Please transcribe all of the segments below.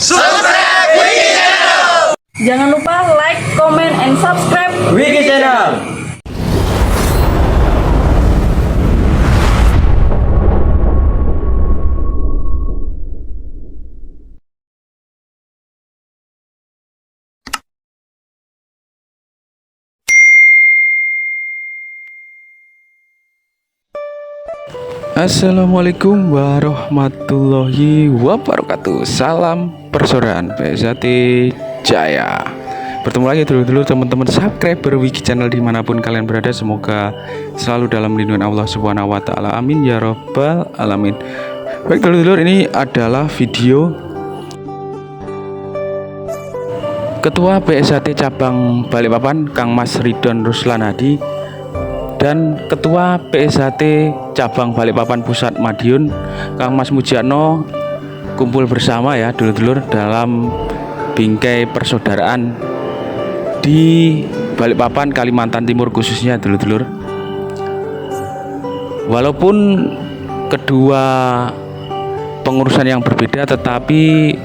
Subscribe Wiki Channel. Jangan lupa like, comment, and subscribe Wiki Channel. Assalamualaikum warahmatullahi wabarakatuh. Salam persaudaraan PSAT Jaya. Bertemu lagi dulu teman-teman subscriber Wiki Channel dimanapun kalian berada. Semoga selalu dalam lindungan Allah Subhanahu Wa Taala. Amin ya robbal alamin. Baik dulu ini adalah video Ketua PSAT Cabang Balikpapan Kang Mas Ridon Ruslan Hadi dan Ketua PSAT Cabang Balikpapan Pusat Madiun Kang Mas Mujiatno kumpul bersama ya dulur-dulur dalam bingkai persaudaraan di Balikpapan Kalimantan Timur khususnya dulur-dulur. Walaupun kedua pengurusan yang berbeda tetapi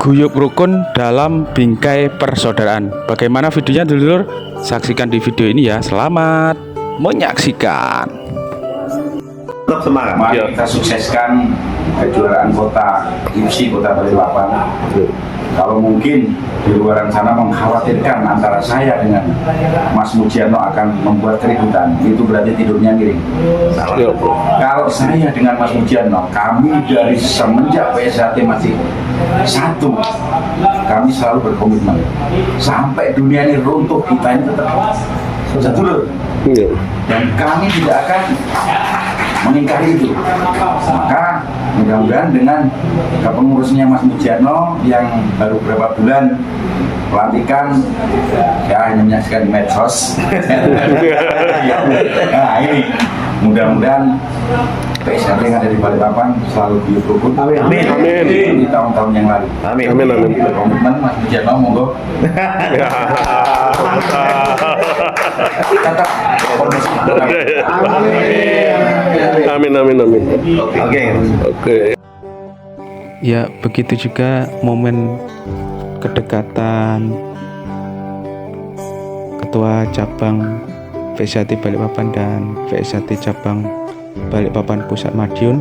guyup rukun dalam bingkai persaudaraan. Bagaimana videonya dulur-dulur? Saksikan di video ini ya. Selamat menyaksikan. Tetap semangat. Mari kita sukseskan kejuaraan kota IFSI Kota Balikpapan. Kalau mungkin di luar sana mengkhawatirkan antara saya dengan Mas Mujiatno akan membuat keributan, itu berarti tidurnya miring. Kalau saya dengan Mas Mujiatno, kami dari semenjak PSAT masih satu, kami selalu berkomitmen sampai dunia ini runtuh, kita ini tetap sedulur. Dan kami tidak akan mengingkari itu. Maka mudah-mudahan dengan kepengurusnya Mas Mujiatno yang baru beberapa bulan pelantikan, ya hanya menyaksikan di medsos. Nah ini mudah-mudahan PSAT yang ada di Balikpapan selalu guyup rukun. Amin. Di tahun-tahun yang lalu. Amin. Komitmen Mas Mujiatno, monggo. Tetap kondisi. Amin. Oke. Ya, begitu juga momen kedekatan Ketua Cabang PSAT Balikpapan dan PSAT Cabang Balikpapan Pusat Madiun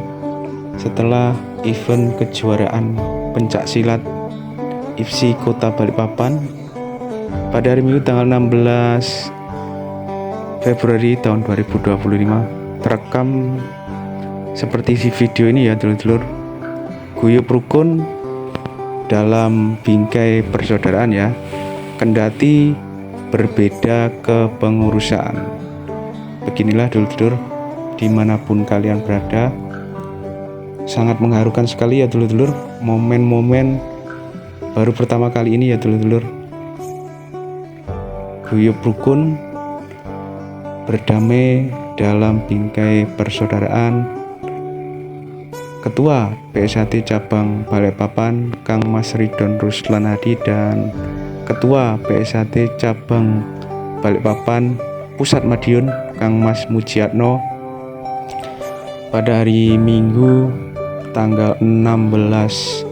setelah event kejuaraan pencak silat IFSI Kota Balikpapan pada hari Minggu tanggal 16 Februari tahun 2025. Terekam seperti di video ini ya dulur-dulur, guyup rukun dalam bingkai persaudaraan ya, kendati berbeda kepengurusan. Beginilah dulur-dulur, dimanapun kalian berada, sangat mengharukan sekali ya dulur-dulur, momen-momen baru pertama kali ini ya dulur-dulur, guyup rukun berdamai dalam bingkai persaudaraan Ketua PSAT Cabang Balikpapan Kang Mas Ridon Ruslan Hadi dan Ketua PSAT Cabang Balikpapan Pusat Madiun Kang Mas Mujiatno pada hari Minggu tanggal 16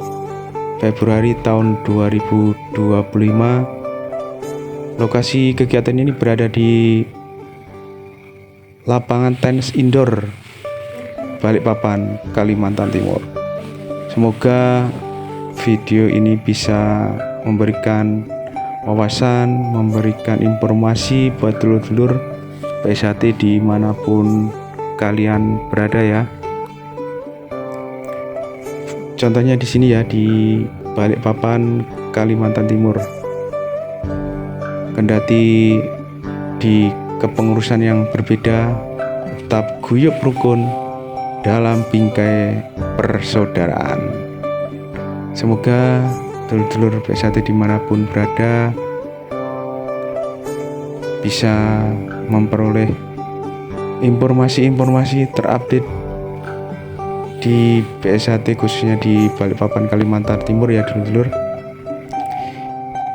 Februari tahun 2025. Lokasi kegiatan ini berada di lapangan tenis indoor Balikpapan, Kalimantan Timur. Semoga video ini bisa memberikan wawasan, memberikan informasi buat dulur-dulur PSAT dimanapun kalian berada ya. Contohnya di sini ya, di Balikpapan, Kalimantan Timur. Kendati di kepengurusan yang berbeda, tetap guyup rukun dalam bingkai persaudaraan. Semoga dulur-dulur PSAT dimanapun berada bisa memperoleh informasi-informasi terupdate di PSAT khususnya di Balikpapan, Kalimantan Timur ya dulur-dulur.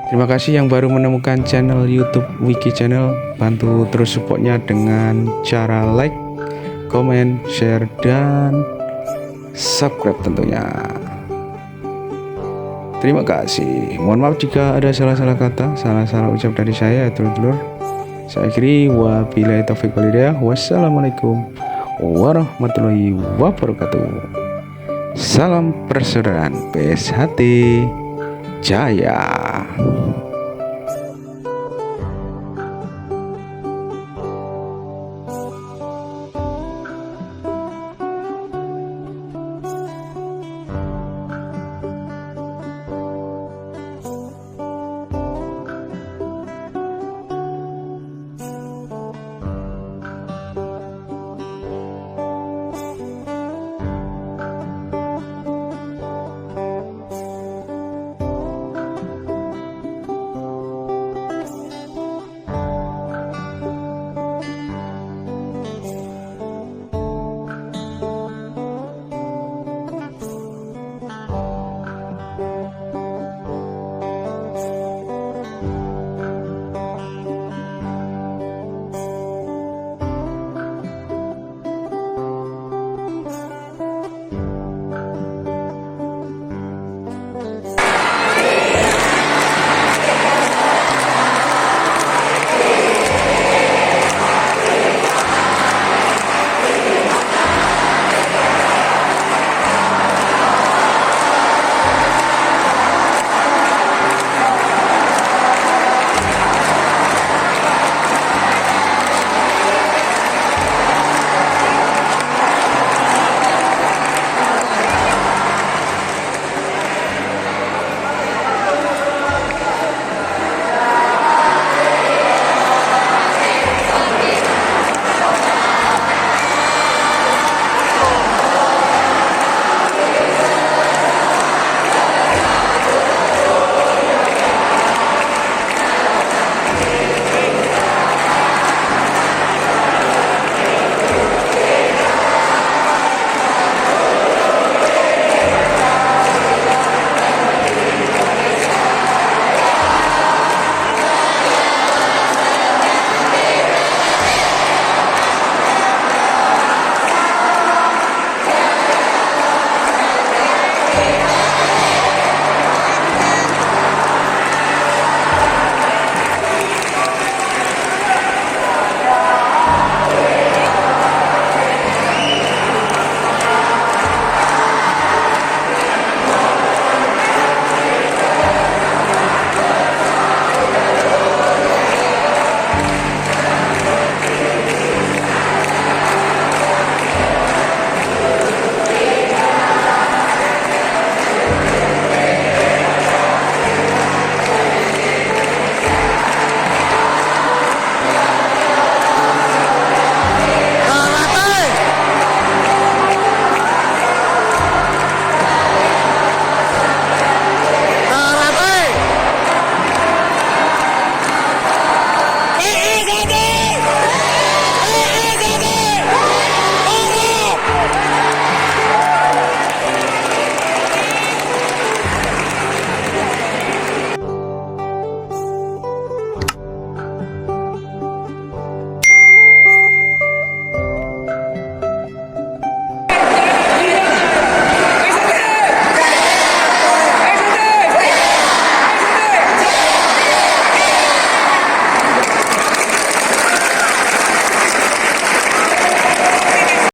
Terima kasih yang baru menemukan channel YouTube Wiki Channel. Bantu terus supportnya dengan cara like, comment, share, dan subscribe tentunya. Terima kasih. Mohon maaf jika ada salah-salah kata, salah-salah ucap dari saya, dulur-dulur. Saya akhiri, wabillahi taufiq wal hidayah. Wassalamualaikum warahmatullahi wabarakatuh. Salam persaudaraan PSHT Jaya.